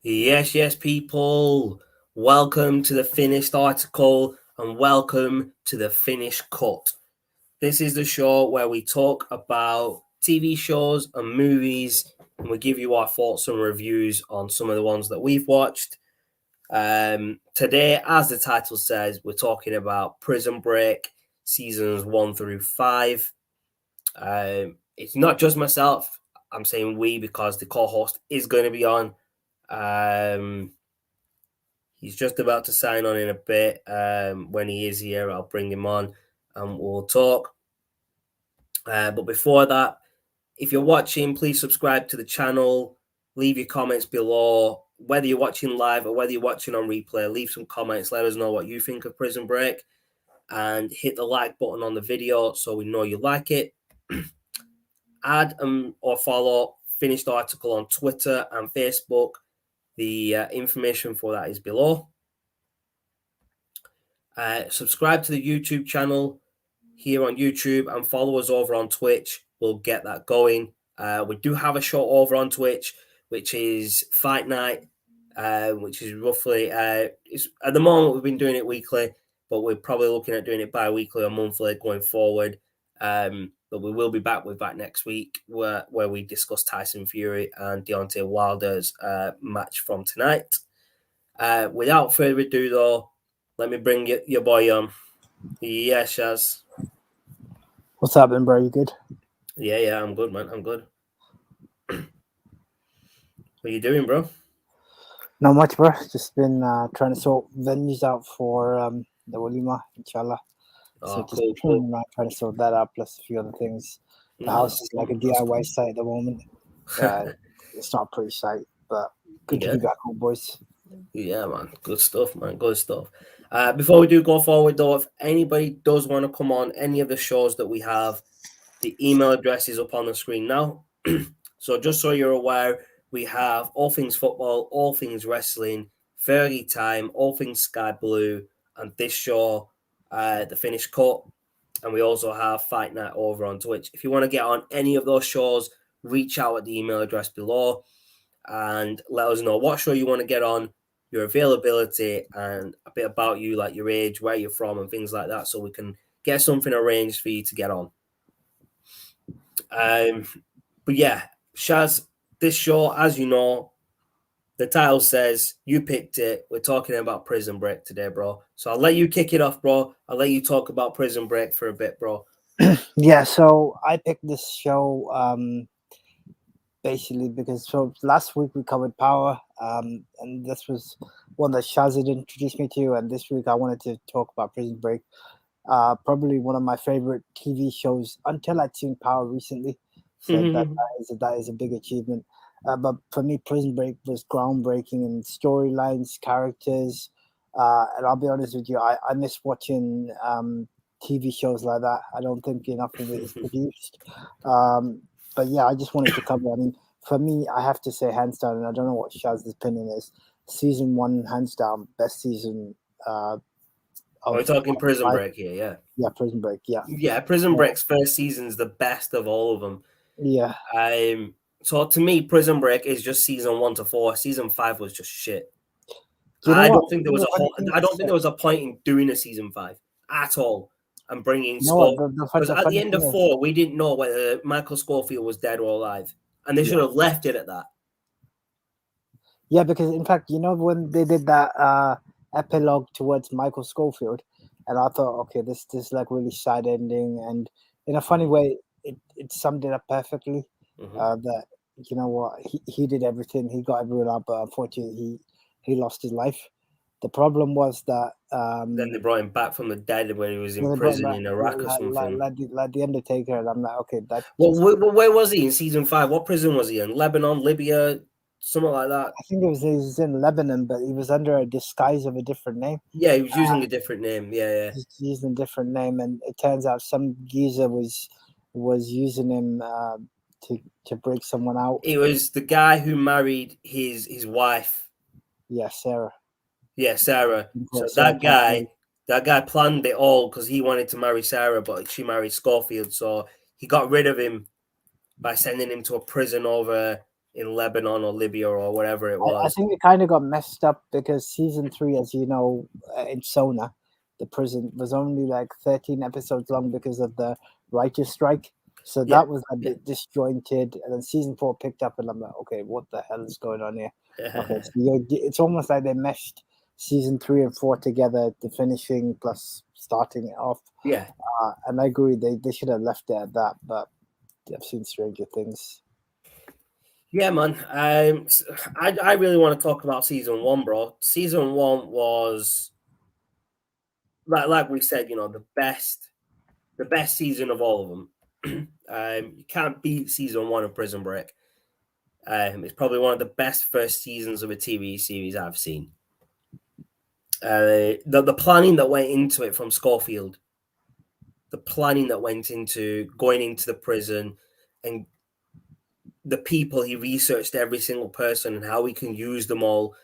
Yes, people. Welcome to the finished article and welcome to the finished cut. This is the show where we talk about TV shows and movies and we give you our thoughts and reviews on some of the ones that we've watched. Today, as the title says, we're talking about Prison Break seasons 1 through 5. It's not just myself. I'm saying we because the co-host is going to be on. Um, He's just about to sign on in a bit. When he is here, I'll bring him on and we'll talk. But before that, if you're watching, please subscribe to the channel. Leave your comments below. Whether you're watching live or whether you're watching on replay, leave some comments. Let us know what you think of Prison Break. And hit the like button on the video so we know you like it. Add or follow Finished Article on Twitter and Facebook. The information for that is below. Subscribe to the YouTube channel here on YouTube and follow us over on Twitch. We'll get that going. We do have a show over on Twitch, which is Fight Night, which is roughly, it's, at the moment we've been doing it weekly, but we're probably looking at doing it bi-weekly or monthly going forward. But we will be back with that next week where we discuss Tyson Fury and Deontay Wilder's match from tonight. Without further ado, though, let me bring your boy on. Yeah, Shaz. What's happening, bro? You good? Yeah, I'm good, man. I'm good. What you doing, bro? Not much, bro. Just been trying to sort venues out for the Walima, inshallah. So just Cool. trying to sort that out, plus a few other things. The house is like a DIY site at the moment. It's not a pretty site, but good to be back home, boys. Yeah, man. Good stuff, man. Good stuff. Before we do go forward, though, if anybody does want to come on any of the shows that we have, the email address is up on the screen now. So just so you're aware, we have all things football, all things wrestling, Fairy Time, all things Sky Blue, and this show, The Finished Cut. And we also have Fight Night over on Twitch. If you want to get on any of those shows, reach out at the email address below and let us know what show you want to get on, your availability, and a bit about you, like your age, where you're from, and things like that, so we can get something arranged for you to get on. But yeah, Shaz, this show, as you know, the title says you picked it. We're talking about Prison Break today, bro. So I'll let you kick it off, bro. I'll let you talk about Prison Break for a bit, bro. Yeah, so I picked this show basically because last week we covered Power, and this was one that Shaz had introduced me to, and this week I wanted to talk about Prison Break. Probably one of my favorite TV shows until I'd seen Power recently. So that is a big achievement. But for me, Prison Break was groundbreaking in storylines, characters, and I'll be honest with you, I miss watching TV shows like that. I don't think enough of it is produced. But yeah, I just wanted to cover. I mean, for me, I have to say hands down, and I don't know what Shaz's opinion is. Season 1, hands down, best season. We're talking Prison Break here, yeah. Yeah, Prison Break, yeah. Yeah, Prison Break's first season's the best of all of them. Yeah. So to me, Prison Break is just season 1 to 4. Season 5 was just shit. I don't think there was a point in doing a season 5 at all and bringing Schofield. Because at the end of 4, we didn't know whether Michael Schofield was dead or alive, and they should have left it at that. Yeah, because in fact, when they did that epilogue towards Michael Schofield, and I thought, okay, this is like really sad ending, and in a funny way, it summed it up perfectly. That you know what, he did everything, he got everyone out, but unfortunately, he lost his life. The problem was that then they brought him back from the dead when he was in prison in Iraq or something. Like the Undertaker, and I'm like, okay, that. Well, where was he in season 5? What prison was he in? Lebanon, Libya, something like that. I think he was in Lebanon, but he was under a disguise of a different name. Yeah, he was using a different name. Yeah. He's using a different name, and it turns out some geezer was using him to break someone out. It was the guy who married his wife. Yeah, Sarah. Yeah, Sarah. So that guy planned it all because he wanted to marry Sarah, but she married Schofield. So he got rid of him by sending him to a prison over in Lebanon or Libya or whatever it I was. think it kind of got messed up because season 3, as you know, in Sona, the prison was only like 13 episodes long because of the writer's strike. So Yeah, that was a yeah. bit disjointed. And then season 4 picked up, and I'm like, okay, what the hell is going on here? Okay, so it's almost like they meshed season 3 and 4 together, the finishing plus starting it off. Yeah. And I agree, they should have left it at that, but I've seen stranger things. Yeah, man. I really want to talk about season 1, bro. Season 1 was like we said, the best season of all of them. You can't beat season 1 of Prison Break. It's probably one of the best first seasons of a TV series I've seen. The planning that went into it from Schofield, the planning that went into going into the prison, and the people he researched, every single person and how he can use them all.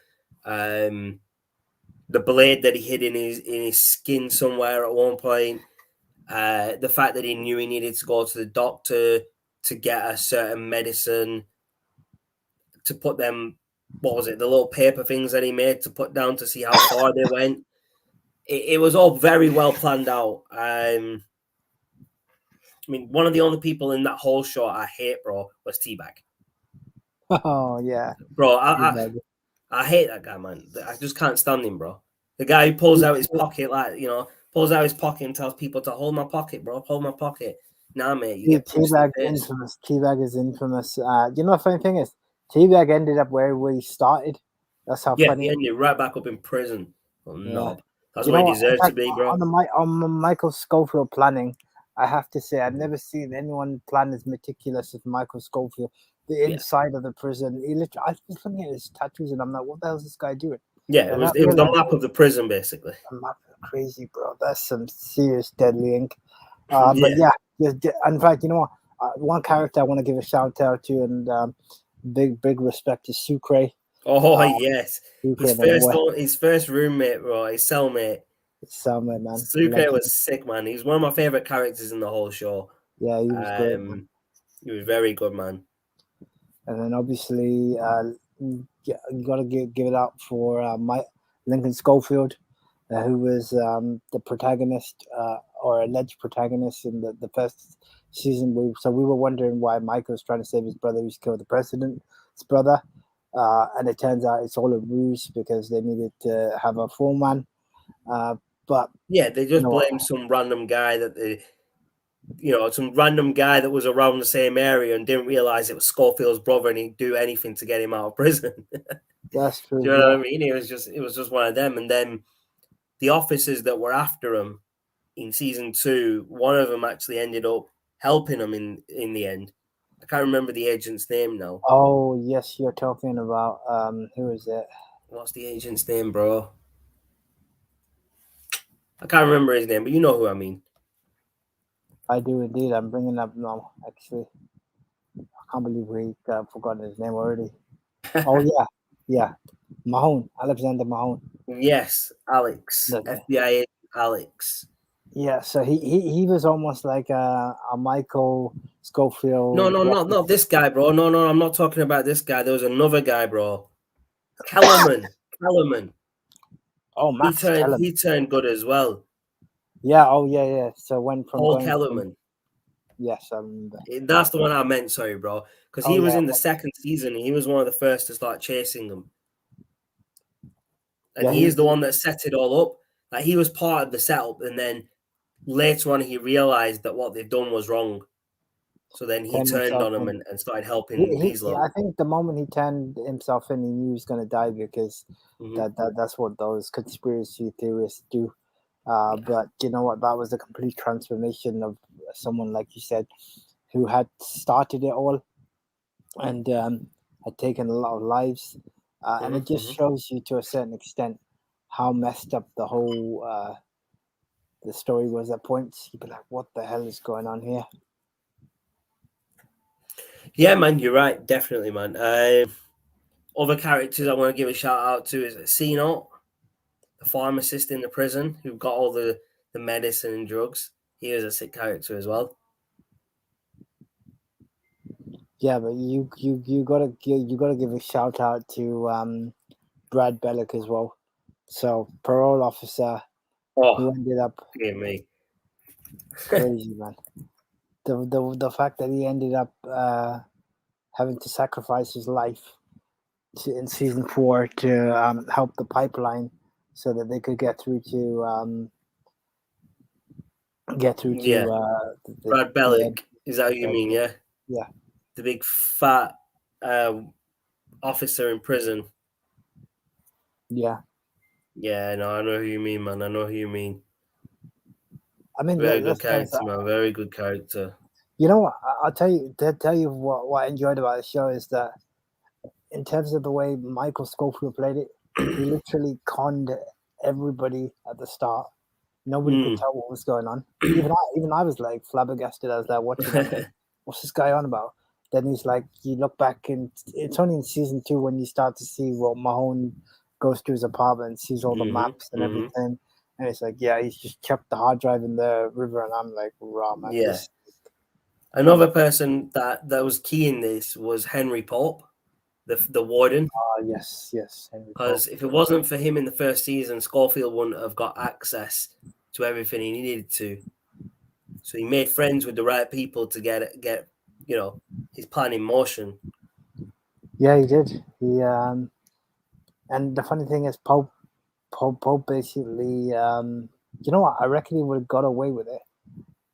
The blade that he hid in his skin somewhere at one point. The fact that he knew he needed to go to the doctor to get a certain medicine, to put them, what was it, the little paper things that he made to put down to see how far they went. It was all very well planned out. I mean, one of the only people in that whole show I hate, bro, was Teabag. Oh, yeah. Bro, I hate that guy, man. I just can't stand him, bro. The guy who pulls out his pocket, pulls out his pocket and tells people to hold my pocket, bro. Hold my pocket. Nah, mate, you get punched in Teabag the face. infamous. Teabag is infamous. You know the funny thing is, Teabag ended up where we started. That's how Yeah, funny he it is. ended right back up in prison. Oh, Yeah. knob. That's You where know he what? In deserved to fact, be, bro. on the Michael Scofield planning, I have to say I've never seen anyone plan as meticulous as Michael Scofield. The Yeah. inside of the prison. I was looking at his tattoos and I'm like, what the hell is this guy doing? Yeah, it And I was the realized map of the prison, basically. I'm not crazy, bro. That's some serious deadly ink. But Yeah. yeah, in fact, you know what? One character I want to give a shout out to, and big respect to Sucre. Oh, Uh, yes. Sucre, my boy, His first roommate, bro, his cellmate. Salma, man, Sucre legend. was sick, man. He's one of my favorite characters in the whole show. Yeah, he was great, man. He was very good, man. And then obviously, you got to give it out for Lincoln Schofield, who was the protagonist or alleged protagonist in the first season. So we were wondering why Michael was trying to save his brother who's killed the president's brother. And it turns out it's all a ruse because they needed to have a foreman. But Yeah, they you just know what? blamed some random guy some random guy that was around the same area and didn't realize it was Schofield's brother and he'd do anything to get him out of prison. Do That's you true. know what Yeah. I mean? It was just one of them. And then the officers that were after him in season 2, one of them actually ended up helping him in the end. I can't remember the agent's name now. Oh yes, you're talking about who is it? What's the agent's name, bro? I can't remember his name, but you know who I mean. I do indeed. I'm bringing up now. Actually, I can't believe we forgotten his name already. Oh yeah, yeah, Mahone, Alexander Mahone. Yes, Alex, That's it. FBI agent Alex. Yeah, so he was almost like a Michael No, Schofield no, not replica. this guy, bro. No, no, I'm not talking about this guy. There was another guy, bro. Kellerman. Kellerman. Oh, Max Kellerman. He turned good as well. Yeah. Oh yeah, yeah. So went from Paul going from Kellerman. yes, I remember. That's the one I meant, sorry, bro. Because Oh he was yeah, in the second season. He was one of the first to start chasing them. And yeah. he is the one that set it all up. Like he was part of the setup, and then later on he realized that what they've done was wrong. So then he turned turned himself on them in. and started helping these lot. I think the moment he turned himself in, he knew he was going to die because Mm-hmm. that's what those conspiracy theorists do. Yeah. But you know what? That was a complete transformation of someone, like you said, who had started it all and had taken a lot of lives. And it Mm-hmm, just mm-hmm. shows you to a certain extent how messed up the whole the story was at points. You'd be like, what the hell is going on here? Yeah, man, you're right. Definitely, man. Other characters I want to give a shout out to is Cino, the pharmacist in the prison who got all the medicine and drugs. He is a sick character as well. Yeah, but you gotta give a shout out to Brad Bellick as well. So parole officer Oh, who ended up dear me. crazy, man. The fact that he ended up having to sacrifice his life in season 4 to help the pipeline so that they could get through Yeah, to Brad the Bellick. Is that who you mean? Yeah, yeah. the big fat officer in prison. Yeah, Yeah, no, I know who you mean, man. I know who you mean. I mean Very good that's character, man. Very good character. you know what I'll tell you what I enjoyed about the show is that in terms of the way Michael Scofield played it, he literally conned everybody at the start. Nobody could Mm. tell what was going on. Even I was like flabbergasted. I was like watching. I was like, "What's this guy on about?" Then he's like, you look back and it's only in season 2 when you start to see what Mahone goes to his apartment, sees all the maps and Mm-hmm. everything, and it's like, yeah, he's just chucked the hard drive in the river, and I'm like, "Raw man, Yeah. this." Another person that was key in this was Henry Pope, the warden. Yes, Henry Pope. Because if it wasn't for him in the first season, Schofield wouldn't have got access to everything he needed to. So he made friends with the right people to get his plan in motion. Yeah, he did. And the funny thing is, Pope basically, you know what? I reckon he would have got away with it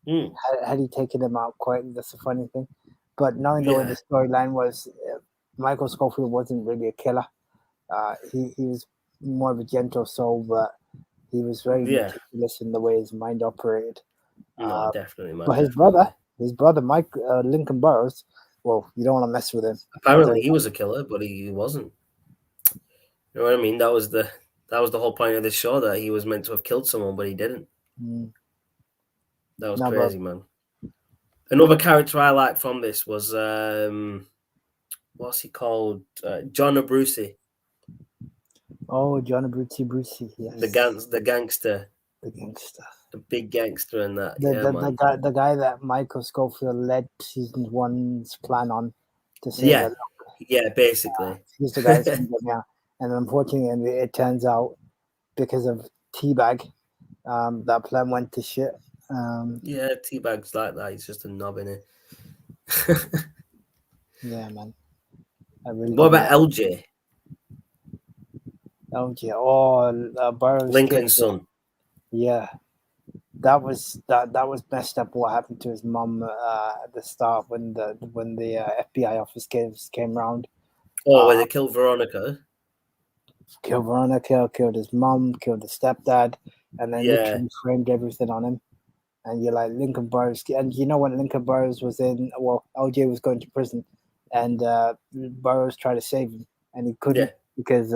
Mm. had he taken him out quietly. That's the funny thing. But knowing the way Yeah, the storyline was, Michael Scofield wasn't really a killer. He was more of a gentle soul, but he was very yeah. meticulous in the way his mind operated. No, Uh, definitely, man, but definitely. his brother Mike Lincoln Burrows, well, you don't want to mess with him. I'll tell Apparently, you he was a killer, but he wasn't. You know what I mean? That was the whole point of this show, that he was meant to have killed someone, but he didn't. that. That was No, but crazy, man. Another character I liked from this was what's he called? John Abruzzi, John Brucey, yes, the gangster, the gangster. the big gangster, and that. the, Yeah, the the man. guy the guy that Michael Scofield led season one's plan on to say Yeah, that yeah. Basically, he's the guy that's going to get me out. And unfortunately, it turns out because of Teabag, that plan went to shit. yeah. Teabag's like that. He's just a knob in it. Yeah, man, I really What got me about out. LJ, Oh yeah, Burrow's kid. Lincoln's son? Yeah, that was messed up. What happened to his mum at the start when the FBI office came round. Oh, where Uh, they killed Veronica? Killed Veronica, killed his mom, killed his stepdad, and then Yeah, literally framed everything on him. And you're like Lincoln Burrows, and you know when Lincoln Burrows was in, well, LJ was going to prison, and Burrows tried to save him, and he yeah. couldn't because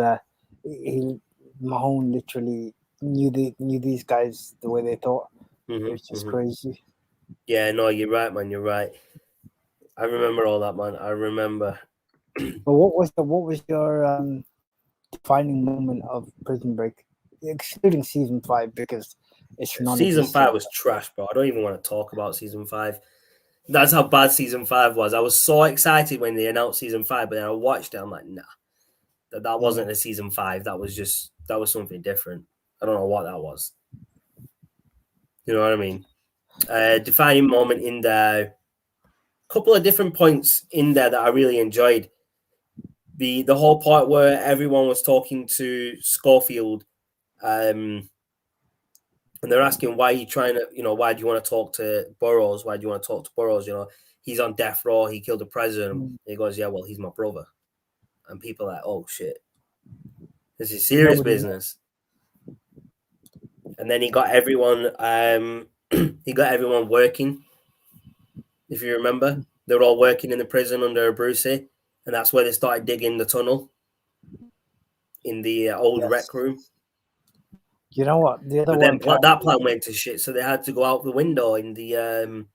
he Mahone literally knew these guys the way they thought. It was just Mm-hmm. crazy. Yeah, no, you're right, man. You're right. I remember all that, man. I remember. But what was your defining moment of Prison Break, excluding season 5 because it's Season non-existent? 5 was trash, bro. I don't even want to talk about season 5. That's how bad season 5 was. I was so excited when they announced season 5, but then I watched it. I'm like, nah, that Yeah. wasn't a season 5. That was something different. I don't know what that was. You know what I mean? Defining moment in there. Couple of different points in there that I really enjoyed. The whole part where everyone was talking to Schofield, and they're asking, why are you trying to, why do you want to talk to Burroughs? Why do you want to talk to Burroughs? He's on death row. He killed the president. Mm. He goes, yeah, well, he's my brother. And people are like, oh shit, this is You know serious what? business. And then he got everyone, he got everyone working. If you remember, they were all working in the prison under Brucey, and that's where they started digging the tunnel in the old Yes. rec room. You know what? The other But one then that character. plan went to shit, so they had to go out the window in the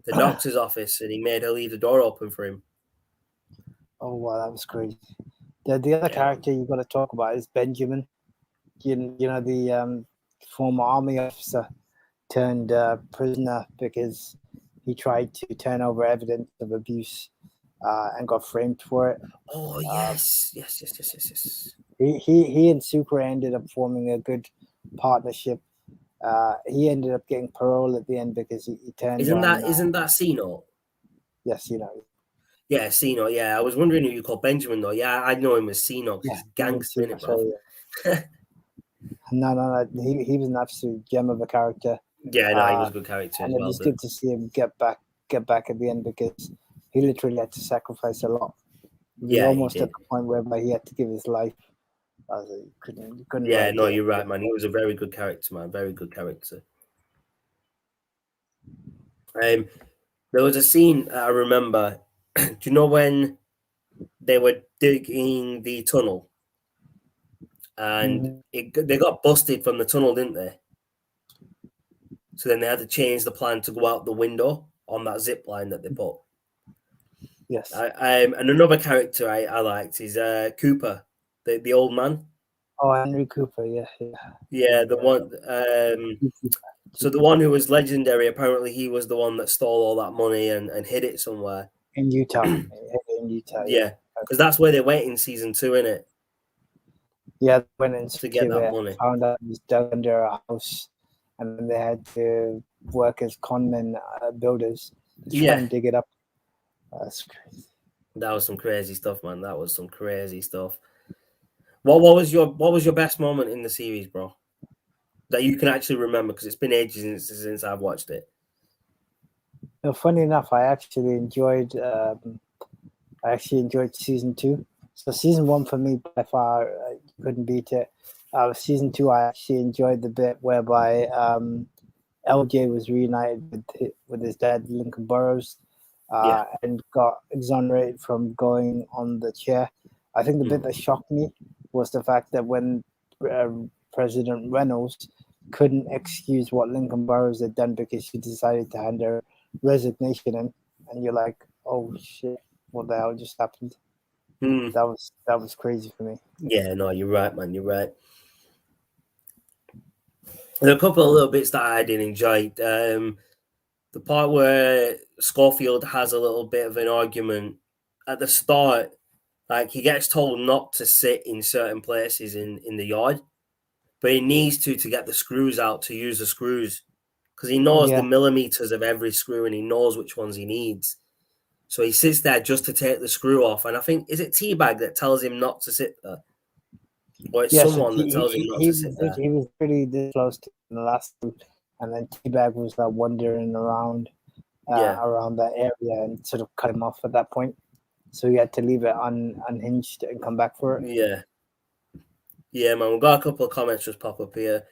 doctor's office, and he made her leave the door open for him. Oh wow, that was crazy. The other Yeah, man. character you got to talk about is Benjamin. You know the former army officer turned prisoner because he tried to turn over evidence of abuse and got framed for it. Oh yes. He and Sucre ended up forming a good partnership. He ended up getting parole at the end because he turned Isn't on. that C-Note? Yes, Yeah, C-Note. Yeah, I was wondering who you called Benjamin though. Yeah, I know him as C-Note because yeah, he's Benjamin gangster in Sucre. it, bro. Sorry, yeah. No. He was an absolute gem of a character. Yeah, no, he was Uh, a good character as and it well. was good to see him get back at the end because he literally had to sacrifice a lot. It was Yeah, he almost at did. the point whereby he had to give his life. I was like, couldn't Yeah, write no, it. you're right, man. He was a very good character, man. Very good character. There was a scene I remember. Do you know when they were digging the tunnel and Mhm. they got busted from the tunnel, didn't they? So then they had to change the plan to go out the window on that zip line that they put. Yes. And another character I liked is Cooper, the old man. Oh, Henry Cooper. Yeah. Yeah, the one. So the one who was legendary, apparently he was the one that stole all that money and hid it somewhere. In Utah. In Utah. Yeah. Yeah, because that's where they went in season 2, innit? Yeah. Went and To get searched that it, money. found out it was dug under a house, and then they had to work as conmen builders to try Yeah, and dig it up. That's crazy. that was some crazy stuff, man. That was some crazy stuff. What was your best moment in the series, bro? That you can actually remember because it's been ages since I've watched it. Funny enough, I actually enjoyed season 2. So season 1 for me by far couldn't beat it. Season 2, I actually enjoyed the bit whereby LJ was reunited with his dad, Lincoln Burrows, Yeah. and got exonerated from going on the chair. I think the bit that shocked me was the fact that when uh, President Reynolds couldn't excuse what Lincoln Burrows had done because she decided to hand her resignation in, and you're like, oh shit, what the hell just happened? Mm. That was crazy for me. Yeah, no, you're right, man. You're right. There are a couple of little bits that I did enjoy. The part where Schofield has a little bit of an argument at the start, like he gets told not to sit in certain places in the yard, but he needs to get the screws out to use the screws because he knows the Yeah, millimeters of every screw and he knows which ones he needs. So he sits there just to take the screw off. And I think, is it Teabag that tells him not to sit there? Or it's yeah. So someone that tells him not to sit there? he was pretty this close to in the last two, and then Teabag was wandering around Yeah. around that area and sort of cut him off at that point. So he had to leave it unhinged and come back for it. Yeah. Yeah, man. We've got a couple of comments just pop up here.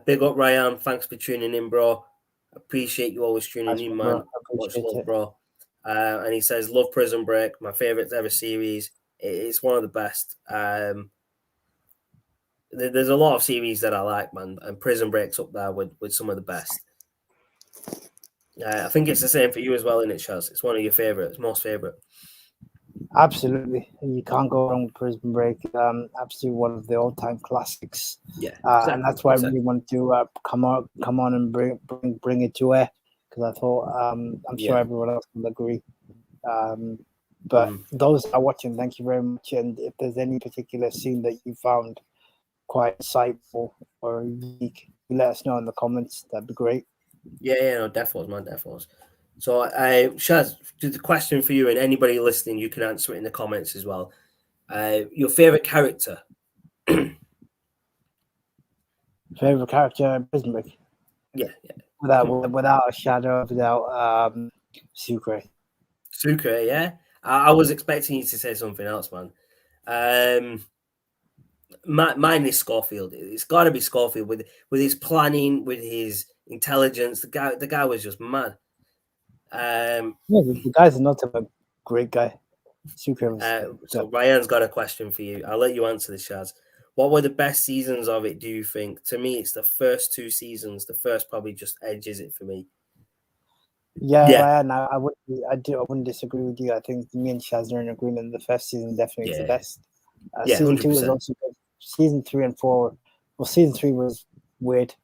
Big up, Ryan. Thanks for tuning in, bro. Appreciate you always tuning Nice in, one, bro. man. I Much appreciate love, it. bro. And he says, love Prison Break. My favorite ever series. It's one of the best. There's a lot of series that I like, man. And Prison Break's up there with some of the best. I think it's the same for you as well, isn't it, Shaz? It's one of your favorites, most favorite. Absolutely, you can't go wrong with Prison Break. Absolutely one of the all-time classics. Yeah, And exactly. that's why I really wanted to come on, and bring it to air because I thought I'm sure Yeah. everyone else will agree. But those that are watching, thank you very much. And if there's any particular scene that you found quite insightful or unique, you let us know in the comments. That'd be great. Yeah, no, definitely, man, definitely. So, Shaz, the question for you and anybody listening, you can answer it in the comments as well. Your favorite character? Favorite character in Prison Break? Yeah. Without a shadow of a doubt, Sucre. Sucre, yeah. I was expecting you to say something else, man. Mine is Schofield. It's got to be Schofield with his planning, with his intelligence. The guy was just mad. Yeah, the guy's not a great guy. Sucre was So Ryan's got a question for you. I'll let you answer this, Shaz. What were the best seasons of it, do you think? To me, it's the first 2 seasons. The first probably just edges it for me. Yeah, Yeah. Ryan, I wouldn't disagree with you. I think me and Shaz are in agreement. The first season definitely is the Yeah. best. Yeah, Season 2 was 100%. also good. Season 3 and 4. Well, season 3 was weird.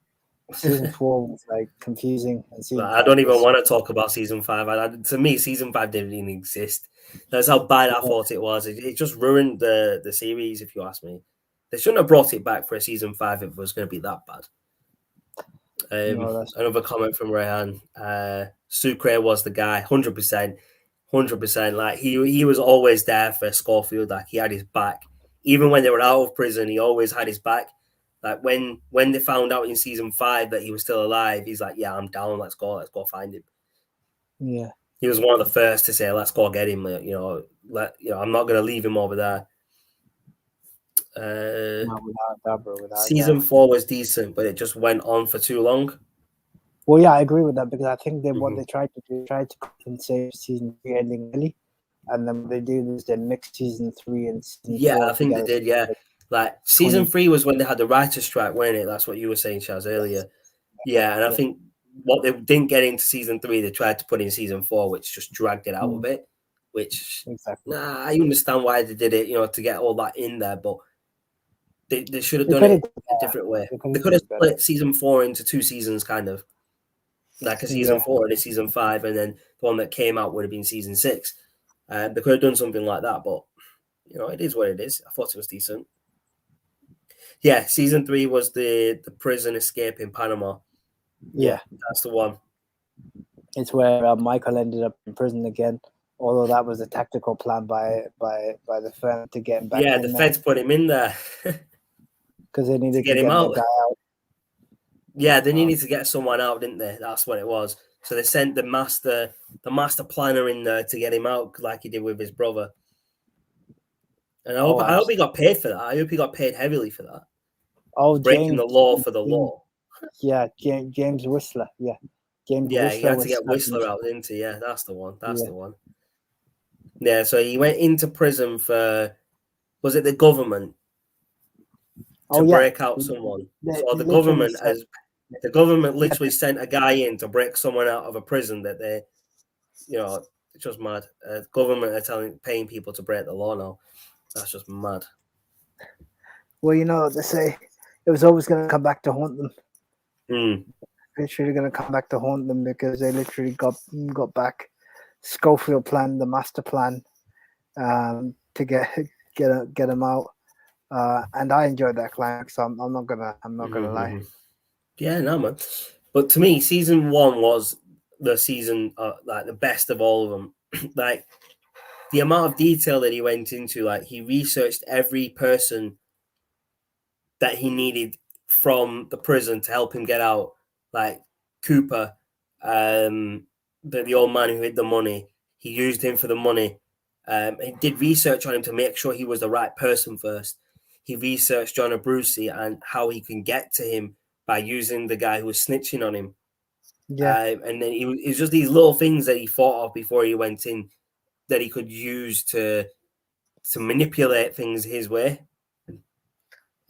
Season 4 was confusing, and season I 5 don't even was. want to talk about season 5. To me, season 5 didn't even exist. That's how bad I thought it was. It just ruined the series, if you ask me. They shouldn't have brought it back for a season 5 if it was going to be that bad. No, Another comment from Rehan. Sucre was the guy, 100%. 100%. Like, he was always there for Schofield. Like, he had his back. Even when they were out of prison, he always had his back. Like, when they found out in season 5 that he was still alive, he's like, yeah, I'm down. Let's go find him. Yeah. He was one of the first to say, let's go get him. You know, I'm not going to leave him over there. No, without that, bro. Season 4 was decent, but it just went on for too long. Well, yeah, I agree with that because I think what they tried to do, tried to compensate season 3 ending early, and then what they do is they mix season 3 and season 4 I think together. they did. Yeah, like season 3 was when they had the writer's strike, weren't it? That's what you were saying, Chaz, earlier. Yeah, and I think what they didn't get into season 3, they tried to put in season 4, which just dragged it out a bit. Which I understand why they did it, you know, to get all that in there, but they should have done it a different way. They could have split season 4 into 2 seasons, kind of like a season 4 and a season 5, and then the one that came out would have been season 6. They could have done something like that, but you know, it is what it is. I thought it was decent. Yeah, season 3 was the prison escape in Panama. Yeah, that's the one. It's where Michael ended up in prison again. Although that was a tactical plan by the firm to get him back. Yeah, the feds put him in there because they needed to get him out. The guy out. Yeah, they needed to get someone out, didn't they? That's what it was. So they sent the master planner in there to get him out, like he did with his brother. And I hope he got paid for that. I hope he got paid heavily for that. Oh, breaking the law for the law. Yeah, James Whistler. Yeah, James. Yeah, Whistler you had to get Whistler out, didn't he? Yeah, that's the one. That's the one. Yeah, so he went into prison for, was it the government? To break out someone. So the government literally sent a guy in to break someone out of a prison that they, you know, it's just mad. Government are paying people to break the law now. That's just mad. Well, you know, they say it was always going to come back to haunt them. Literally going to come back to haunt them because they literally got back. Schofield planned the master plan to get him out, and I enjoyed that climax. So I'm not gonna lie. Yeah, no man. But to me, season 1 was the season like the best of all of them. Like the amount of detail that he went into, like he researched every person that he needed from the prison to help him get out. Like Cooper, the old man who hid the money, he used him for the money. He did research on him to make sure he was the right person first. He researched John Abruzzi and how he can get to him by using the guy who was snitching on him. Yeah. And then it was just these little things that he thought of before he went in that he could use to manipulate things his way.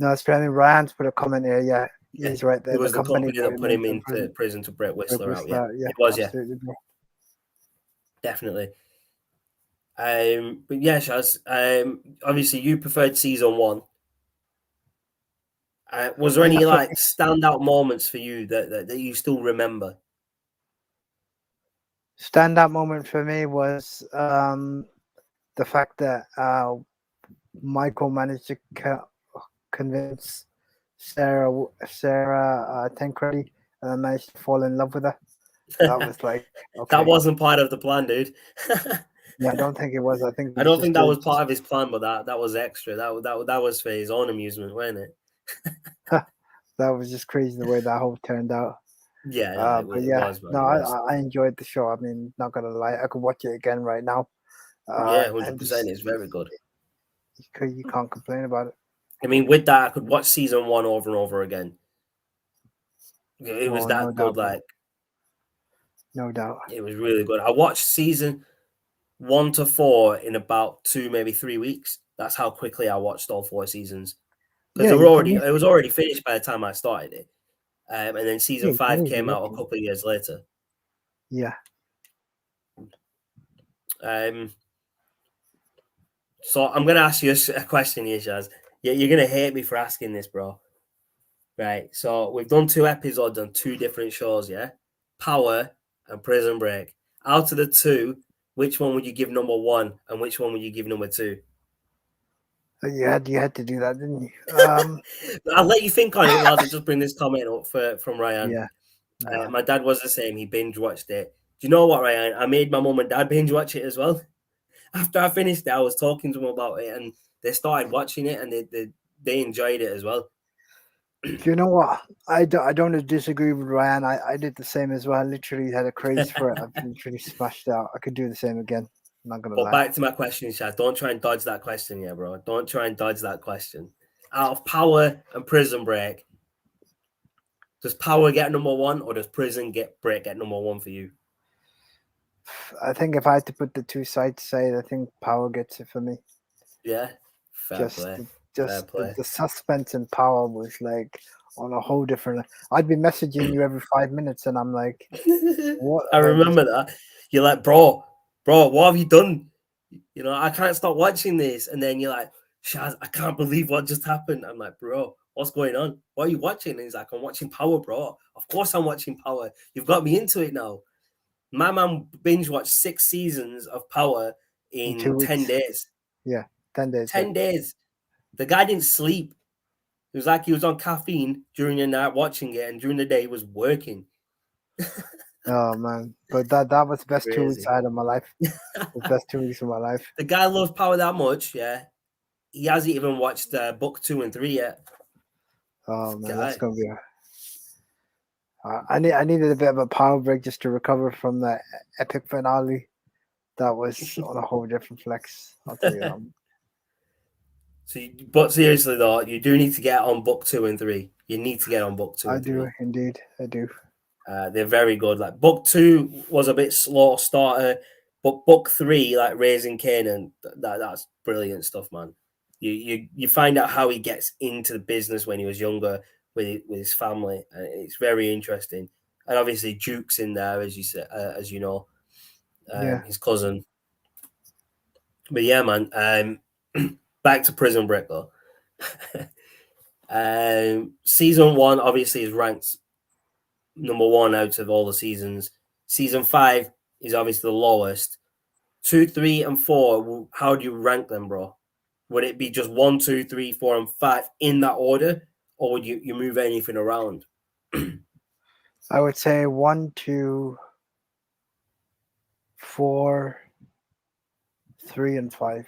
No, it's funny. Ryan's put a comment here. Yeah, he's right there. It was the company that put him into prison to break Whistler out. Yeah, it was. Absolutely. Yeah, definitely. But yeah, Shaz. Obviously, you preferred season 1. Was there any like standout moments for you that you still remember? Standout moment for me was the fact that Michael managed to convince Sarah Tancredi and managed to fall in love with her. That was like that wasn't part of the plan, dude. Yeah, I don't think it was. I don't think that was part of his plan, but that was extra. That was for his own amusement, wasn't it? That was just crazy the way that whole turned out. Yeah, no, but yeah, I enjoyed the show. I mean, not gonna lie, I could watch it again right now. Yeah, 100%. It's very good. You can't complain about it. I mean, with that, I could watch season 1 over and over again. It was that good, like. No doubt. It was really good. I watched season 1 to 4 in about 2, maybe 3 weeks. That's how quickly I watched all 4 seasons. Because it was already finished by the time I started it. And then season 5 came out a couple of years later. Yeah. So I'm going to ask you a question here, Shaz. You're going to hate me for asking this, bro. Right. So we've done 2 episodes on 2 different shows, yeah? Power and Prison Break. Out of the 2, which one would you give number one, and which one would you give number two? You had to do that, didn't you? I'll let you think on it whilst I just bring this comment up from Ryan. Yeah. Yeah. My dad was the same. He binge watched it. Do you know what, Ryan? I made my mum and dad binge watch it as well. After I finished it, I was talking to them about it, and they started watching it, and they enjoyed it as well. Do you know what? I don't disagree with Ryan. I did the same as well. I literally had a craze for it. I've literally smashed out. I could do the same again. I'm not gonna But lie. back to my question, Shaz. Don't try and dodge that question, yeah, bro. Don't try and dodge that question. Out of Power and Prison Break, does Power get number one, or does Prison Break get number one for you? I think if I had to put the two sides aside, I think Power gets it for me. Yeah, fair play. The suspense in Power was like on a whole different. I'd be messaging you every 5 minutes, and I'm like, "What?" I remember that. You're like, bro, what have you done? You know, I can't stop watching this, and then you're like, Shaz, I can't believe what just happened. I'm like, bro, what's going on? What are you watching? And he's like, I'm watching Power, bro. Of course, I'm watching Power. You've got me into it now. My man binge watched 6 seasons of Power in 2 weeks. 10 days. Yeah, 10 days. 10 days. The guy didn't sleep. It was like he was on caffeine during the night watching it, and during the day he was working. Oh man, but that was the best 2 weeks I had of my life. The best 2 weeks of my life. The guy loves Power that much, yeah. He hasn't even watched book 2 and 3 yet. Oh man, that's gonna be. I needed a bit of a power break just to recover from that epic finale. That was on a whole different flex. I'll tell you that. So, but seriously though, you do need to get on book 2 and 3. You need to get on book 2 and 3. I do indeed. I do. They're very good. Like book 2 was a bit slow starter, but book 3, like Raising Kanan, that's brilliant stuff, man. You find out how he gets into the business when he was younger with his family, and it's very interesting. And obviously Duke's in there, as you said, as you know, his cousin. But yeah, man. Back to Prison Break though. Season 1 obviously is ranked number 1 out of all the seasons. Season 5 is obviously the lowest. 2, 3, and 4. How do you rank them, bro? Would it be just 1, 2, 3, 4, and 5 in that order, or would you move anything around? I would say 1, 2, 4, 3, and 5.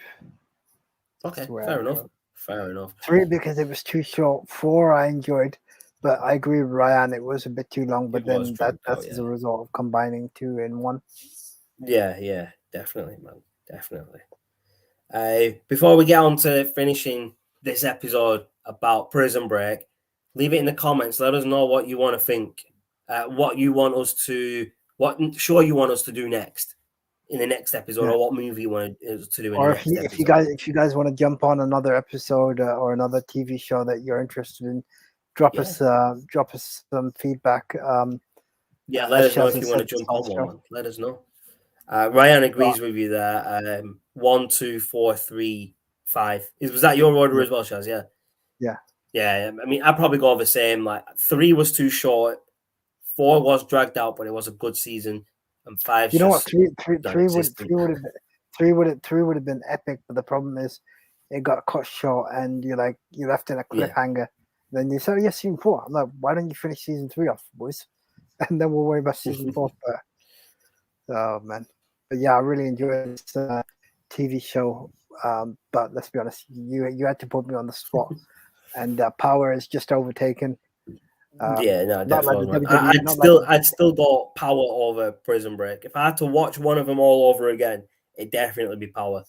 Okay, fair enough. Fair enough. 3 because it was too short. 4 I enjoyed, but I agree with Ryan. It was a bit too long. But then that's as a result of combining 2 in 1. Yeah, definitely, man, definitely. Before we get on to finishing this episode about Prison Break, leave it in the comments. Let us know what you want to think, what show you want us to do next in the next episode, or what movie you want us to do in the next episode. If you guys want to jump on another episode or another TV show that you're interested in, drop us some feedback. Let us know if you want to jump on one. Let us know. Ryan agrees with you there. 1, 2, 4, 3, 5. Was that your order as well, Shaz? Yeah. I mean, I'd probably go the same. Like 3 was too short, 4 was dragged out, but it was a good season, and 5. You know what? 3 would have been epic, but the problem is it got cut short, and you left in a cliffhanger. Yeah. Then you said, "Yes, season 4." I'm like, "Why don't you finish season 3 off, boys?" And then we'll worry about season 4. Oh man, but yeah, I really enjoyed this TV show. But let's be honest, you had to put me on the spot, and Power is just overtaken. Definitely. I'd still go Power over Prison Break. If I had to watch one of them all over again, it'd definitely be Power.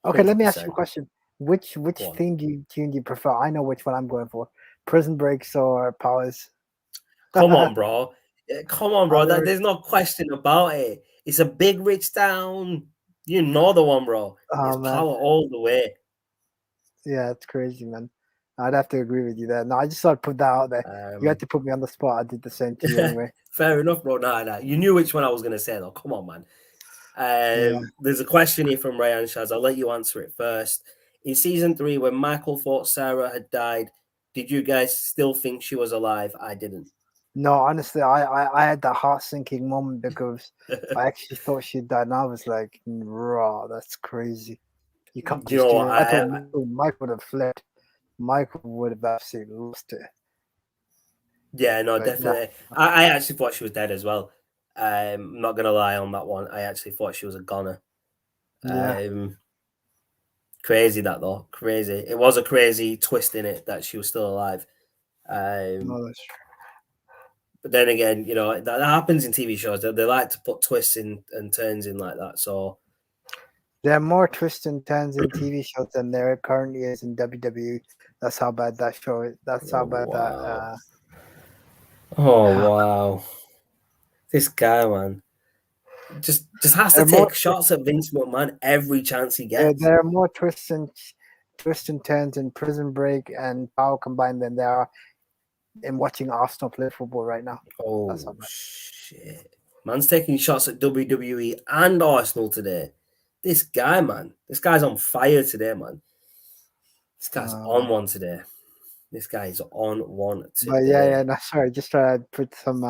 100%. Okay, let me ask you a question. Which theme do you prefer? I know which one I'm going for: Prison Breaks or Powers. Come on, bro. There's no question about it. It's a big rich town. You know the one, bro. It's Power all the way. Yeah, it's crazy, man. I'd have to agree with you there. No, I just thought I'd put that out there. You had to put me on the spot. I did the same to you anyway. Fair enough, bro. Nah. You knew which one I was going to say, though. Come on, man. There's a question here from Ryan Shaz. I'll let you answer it first. In season 3, when Michael thought Sarah had died, did you guys still think she was alive? I didn't. No, honestly, I had that heart sinking moment because I actually thought she'd died, and I was like, "Raw, that's crazy. You can't Do you just know do what? it." I thought Mike would have fled. Michael would have absolutely lost it. Yeah, no, But yeah, definitely. I actually thought she was dead as well. I'm not gonna lie on that one. I actually thought she was a goner. yeah, Um, Crazy that though, crazy. It was a crazy twist in it that she was still alive. Um, no, that's true. but then again, that happens in TV shows. They like to put twists in and turns in like that. So, There are more twists and turns in TV shows than there currently is in WWE. That's how bad that show is. That's how oh bad that. wow, oh wow, this guy, man, just has to There are more. take shots at Vince McMahon every chance he There, gets. there are more twists and turns in Prison Break and Power combined than there are in watching Arsenal play football right now. That's how Oh bad. shit, man's taking shots at WWE and Arsenal today. This guy, man, this guy's on fire today, man. This guy's on Man. one today. This guy is on one But yeah, today. no, sorry. Just try to put some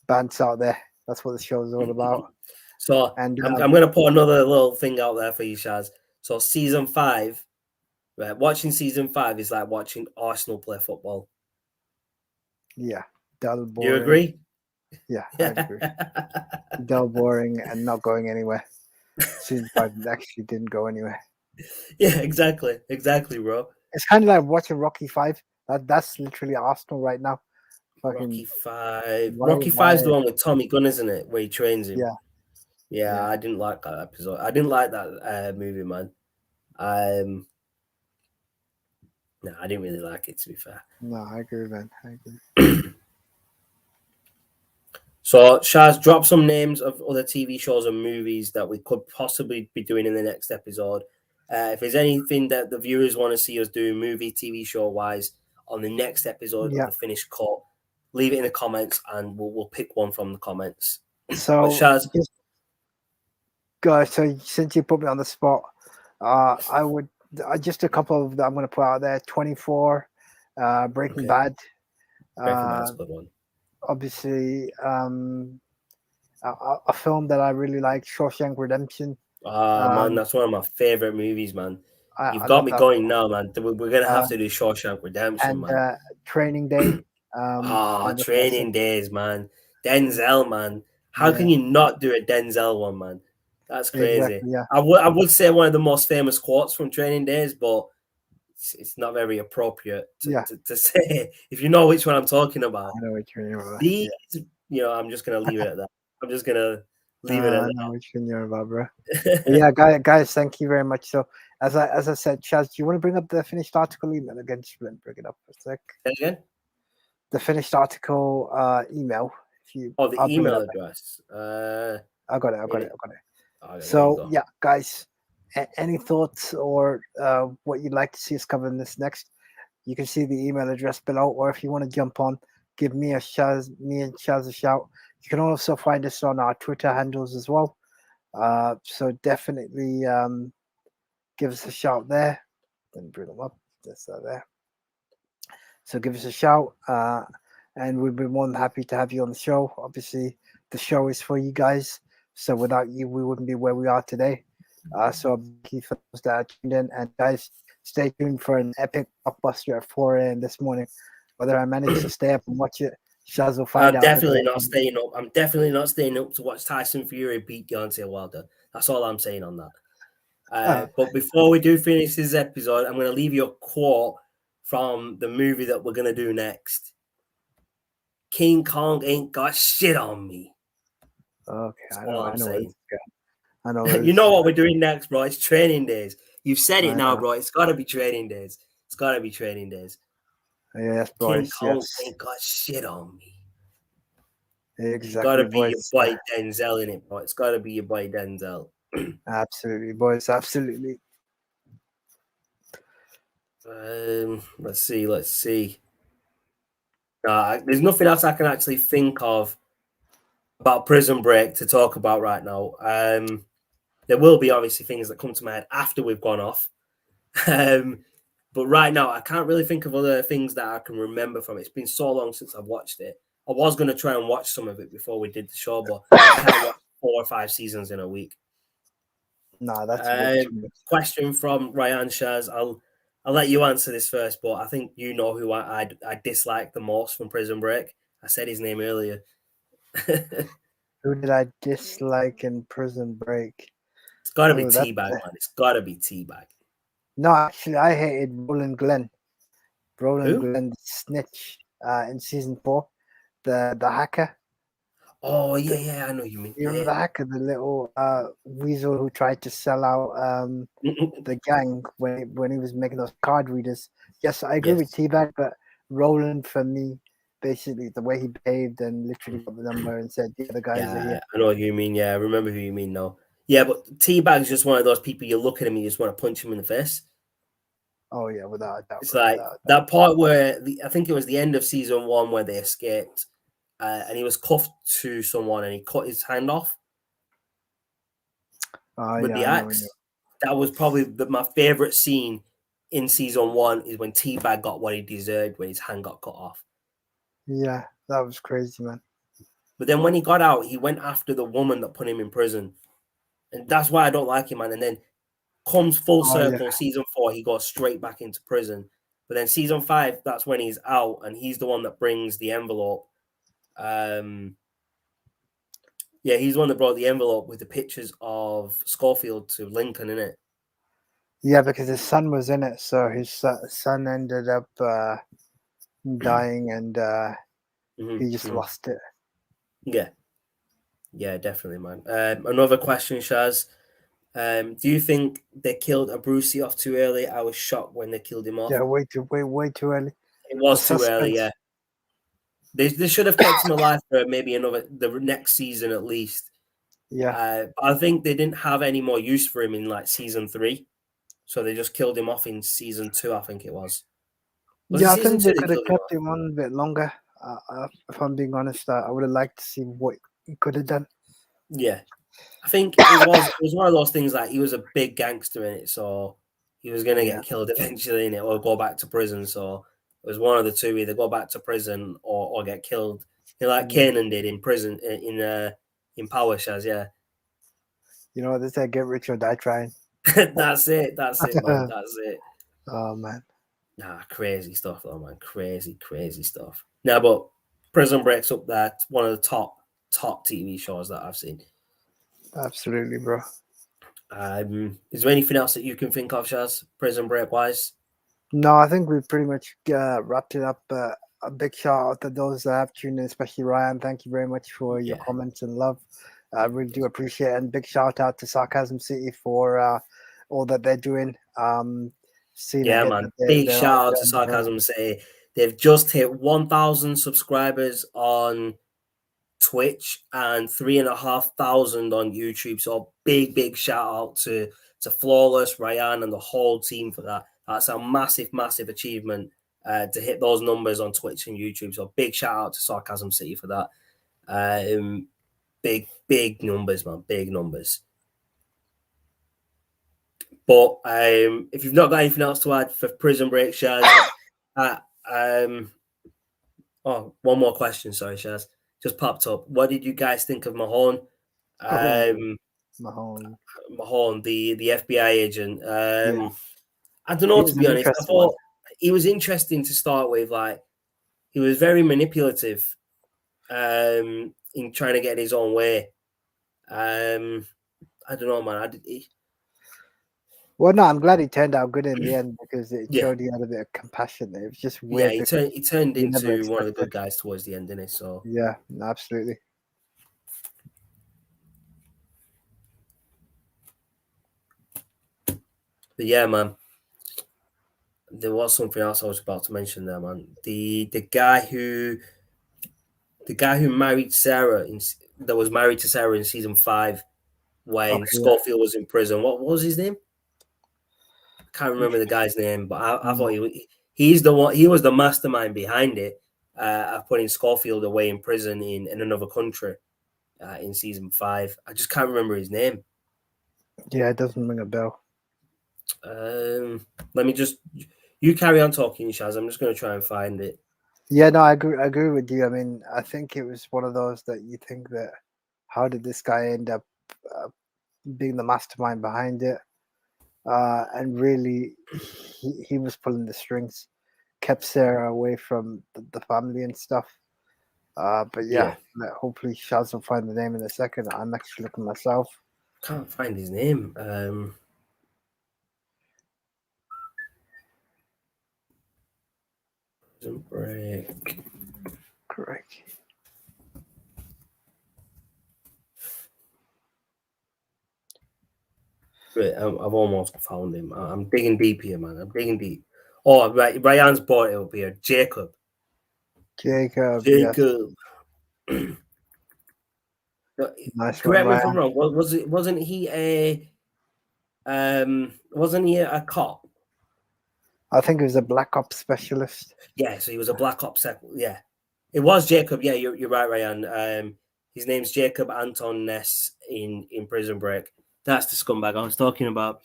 bands out there. That's what the show is all about. So And I'm gonna put another little thing out there for you, Shaz. So season 5, right? Watching season 5 is like watching Arsenal play football. yeah, dull, You boring. agree? Yeah, I'd Yeah, agree. Dull, boring, and not going anywhere. Season 5 actually didn't go anywhere. exactly, bro. It's kind of like watching Rocky 5. That's literally Arsenal right now. Rocky Fucking Five. why Rocky Five's the why? one with Tommy Gunn, isn't it? Where he trains him. Yeah, Yeah, yeah. I didn't like that episode. I didn't like that movie, man. Um, no, I didn't really like it, to be fair. No, I agree, man. I agree. So, Shaz, drop some names of other TV shows and movies that we could possibly be doing in the next episode. If there's anything that the viewers want to see us do, movie, TV show wise, on the next episode of Yeah. the finished cut, leave it in the comments and we'll pick one from the comments. But So Shaz, just guys, so since you put me on the spot, I would just a couple of that I'm going to put out there. 24, Breaking okay, Bad, Breaking Bad's uh, a good one. obviously a film that I really like, Shawshank Redemption. Ah, man, Um, that's one of my favorite movies, man. I You've got love me that going film. now, man. We're gonna Uh, have to do Shawshank Redemption, and man. Training Day. Ah, And that's it. Training Days, man. Denzel, man. How can Yeah, you not do a Denzel one, man? That's crazy. exactly. Yeah, I would say one of the most famous quotes from Training Days, but it's not very appropriate yeah. to say if you know which one I'm talking about. I know what you're about. These, Yeah, I'm just gonna leave it at that. I'm just gonna leave it at I know what you're about, bro. But that. yeah, guys, thank you very much. So, as I said, Chaz, do you want to bring up the finished article email again? Just bring it up for a sec. Again? The finished article email. If you, Oh, the I'll bring it email up. address. I got it. I got it. It, I got it. okay, there you So go. yeah, guys, any thoughts or what you'd like to see us cover in this next? You can see the email address below, or if you want to jump on, give me and Shaz a shout. You can also find us on our Twitter handles as well. So definitely give us a shout there. Let me bring them up. That's there. So give us a shout, and we'd be more than happy to have you on the show. Obviously, the show is for you guys. So without you, we wouldn't be where we are today. So thank you for those that are tuned in, and guys, stay tuned for an epic blockbuster at 4 a.m. this morning. Whether I manage to stay up and watch it, Shaz will find I'm out. definitely not staying up. I'm definitely not staying up to watch Tyson Fury beat Deontay Wilder. That's all I'm saying on that. But before we do finish this episode, I'm going to leave you a quote from the movie that we're going to do next. King Kong ain't got shit on me. Okay, That's I all know, I'm I know where this saying. is going. I know where You this know is what we're doing next, bro. It's Training Days. You've said it going. now, bro. It's got to be Training Days. It's got to be Training Days. Yes, King boys. Kong Yes, ain't got shit on me. It's got exactly, to be your boys. boy Denzel in it, bro. It's got to be your boy Denzel. Absolutely, boys. Absolutely. Let's see. There's nothing else I can actually think of about Prison Break to talk about right now. There will be obviously things that come to my head after we've gone off. But right now, I can't really think of other things that I can remember from it. It's been so long since I've watched it. I was going to try and watch some of it before we did the show, but I can't watch 4 or 5 seasons in a week. Nah, that's a bit too much. Question from Ryan Shaz. I'll let you answer this first, but I think you know who I dislike the most from Prison Break. I said his name earlier. Who did I dislike in Prison Break? It's got to be Oh, that's Teabag, man. It's got to be Teabag. no. Actually, I hated Roland Glenn. Roland Who? Glenn, the snitch, in season 4, the hacker. Oh yeah, I know you mean. You remember Yeah. the hacker, the little weasel who tried to sell out the gang when he was making those card readers. Yes, I agree with Yes. Teabag, but Roland for me, basically the way he behaved and literally got the number and said, "Yeah, the guys are Yeah, here." I know what you mean. Yeah, I remember who you mean now. Yeah, but Teabag's just one of those people you look at him and you just want to punch him in the face. Oh yeah, without a doubt, It's bro. like Without a doubt. that part where I think it was the end of season 1 where they escaped, and he was cuffed to someone and he cut his hand off Oh with yeah, the I know. axe. That was probably my favorite scene in season 1 is when Teabag got what he deserved when his hand got cut off. Yeah, that was crazy, man. But then when he got out, he went after the woman that put him in prison, and that's why I don't like him, man. And then comes full Oh yeah, circle. Season 4, he goes straight back into prison. But then season 5, that's when he's out, and he's the one that brings the envelope. Yeah, he's the one that brought the envelope with the pictures of Schofield to Lincoln in it. yeah, because his son was in it, so his son ended up dying, and he just lost it. Yeah, definitely, man. Another question, Shaz. Do you think they killed Abruzzi off too early? I was shocked when they killed him off. Yeah, way too early. It was The too early, suspense. yeah. They should have kept him alive for maybe the next season at least. Yeah. I think they didn't have any more use for him in like season 3, so they just killed him off in season 2. I think it was. Was it Yeah, I season think 2 they they could have killed him kept off? him on a bit longer. If I'm being honest, I would have liked to see what he could have done. Yeah, I think it was one of those things like he was a big gangster in it, so he was gonna Yeah. get killed eventually in it or go back to prison. So it was one of the two: either go back to prison or get killed. Like Yeah. Kanan did in prison in Power Shaz, yeah. You know what they say, get rich or die trying. That's it, man. That's it. Oh man. Nah, crazy stuff though, man. Crazy stuff. Now, but Prison Break's up there. It's one of the top TV shows that I've seen. Absolutely, bro. Is there anything else that you can think of, Shaz, Prison Break wise? No, I think we pretty much wrapped it up. A big shout out to those that have tuned in, especially Ryan. Thank you very much for your comments and love. I really do appreciate it. And big shout out to Sarcasm City for all that they're doing. Yeah, man. Big shout out to Sarcasm City. They've just hit 1,000 subscribers on Twitch and 3,500 on YouTube. So big shout out to Flawless, Ryan, and the whole team for that. That's a massive achievement to hit those numbers on Twitch and YouTube. So big shout out to Sarcasm City for that. Big numbers, man. Big numbers. But if you've not got anything else to add for Prison Break, Shaz, one more question. Sorry, Shaz, just popped up. What did you guys think of Mahone? Mahone, the FBI agent. I don't know, to be honest. I thought he was interesting to start with. Like, he was very manipulative in trying to get his own way. I don't know, man. Well, no, I'm glad he turned out good in the end because it showed he had a bit of compassion there. It was just weird. Yeah, he turned into one of the good guys towards the end, didn't he? So yeah, absolutely. But yeah, man. There was something else I was about to mention there, man. The guy who married Sarah that was married to Sarah in season 5 when Schofield was in prison. What was his name? I can't remember the guy's name, but I thought he's the one. He was the mastermind behind it, of putting Schofield away in prison in another country in season 5. I just can't remember his name. Yeah, it doesn't ring a bell. Let me just. You carry on talking, Shaz. I'm just going to try and find it. Yeah, no, I agree with you. I mean, I think it was one of those that you think that how did this guy end up uh, being the mastermind behind it? And really, he was pulling the strings, kept Sarah away from the family and stuff. But yeah, Yeah, hopefully Shaz will find the name in a second. I'm actually looking myself. can't find his name. Prison Break. Correct. Right, I've almost found him. I'm digging deep here, man. I'm digging deep. Oh, right, Ryan's brought it up here. Jacob. Jacob, yes, Jacob. nice one, Correct me if Ryan. I'm wrong. Was it? Wasn't he a? Wasn't he a cop? I think he was a black ops specialist. Yeah, so he was a black ops. Yeah, it was Jacob. Yeah, you're right, Ryan. His name's Jacob Anton Ness in Prison Break. That's the scumbag I was talking about.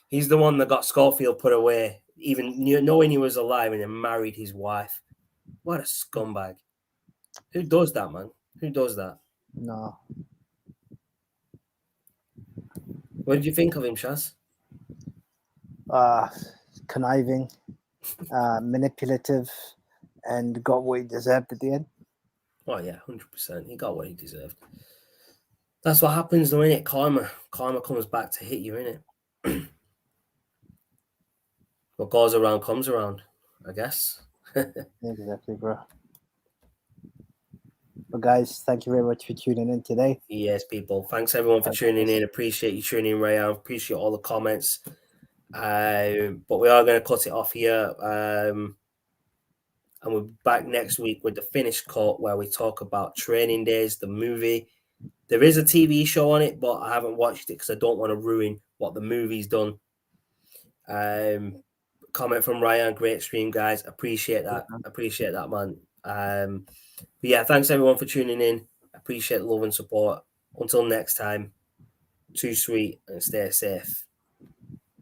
He's the one that got Schofield put away, even knowing he was alive, and then married his wife. What a scumbag! Who does that, man? Who does that? No, What did you think of him, Shaz? uh, conniving, manipulative, and got what he deserved at the end. Oh yeah, 100%. He got what he deserved. That's what happens, though, innit? Karma comes back to hit you, innit? What goes around comes around, I guess. Exactly, bro. But guys, thank you very much for tuning in today. Yes, people. Thanks everyone for As tuning always, in. Appreciate you tuning in, Ray. I appreciate all the comments. But we are going to cut it off here. And we're back next week with the finished cut where we talk about Training Days, the movie. There is a TV show on it, but I haven't watched it because I don't want to ruin what the movie's done. Comment from Ryan, great stream, guys. Appreciate that. Appreciate that, man. But yeah, thanks everyone for tuning in. Appreciate the love and support. Until next time, too sweet and stay safe.